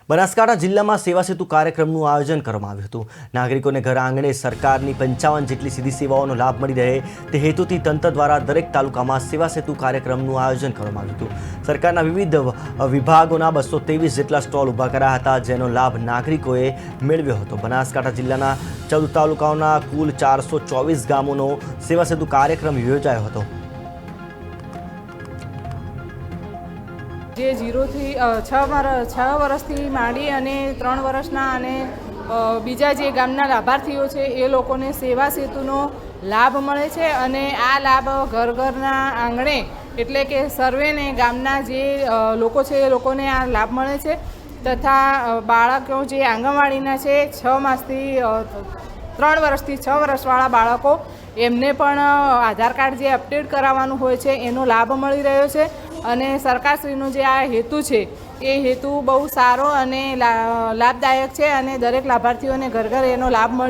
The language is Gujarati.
બનાસકાંઠા જિલ્લામાં સેવા સેતુ કાર્યક્રમનું આયોજન કરવામાં આવ્યું હતું। નાગરિકોને ઘર આંગણે સરકારની 55 જેટલી સીધી સેવાઓનો લાભ મળી રહે તે હેતુથી તંત્ર દ્વારા દરેક તાલુકામાં સેવા સેતુ કાર્યક્રમનું આયોજન કરવામાં આવ્યું હતું। સરકારના વિવિધ વિભાગોના 223 જેટલા સ્ટોલ ઊભા કરાયા હતા, જેનો લાભ નાગરિકોએ મેળવ્યો હતો। બનાસકાંઠા જિલ્લાના 14 તાલુકાઓના કુલ 424 ગામોનો સેવા સેતુ કાર્યક્રમ યોજાયો હતો। જે 0 થી 6 વર્ષથી માંડી અને 3 વર્ષના અને બીજા જે ગામના લાભાર્થીઓ છે એ લોકોને સેવા સેતુનો લાભ મળે છે અને આ લાભ ઘર ઘરના આંગણે એટલે કે સર્વેને ગામના જે લોકો છે એ લોકોને આ લાભ મળે છે તથા બાળકો જે આંગણવાડીના છે 6 માસથી 3 વર્ષથી 6 વર્ષવાળા બાળકો એમને પણ આધાર કાર્ડ જે અપડેટ કરાવવાનું હોય છે એનો લાભ મળી રહ્યો છે અને સરકારશ્રીનો જે આ હેતુ છે એ હેતુ બહુ સારો અને લાભદાયક છે અને દરેક લાભાર્થીઓને ઘર ઘર એનો લાભ મળી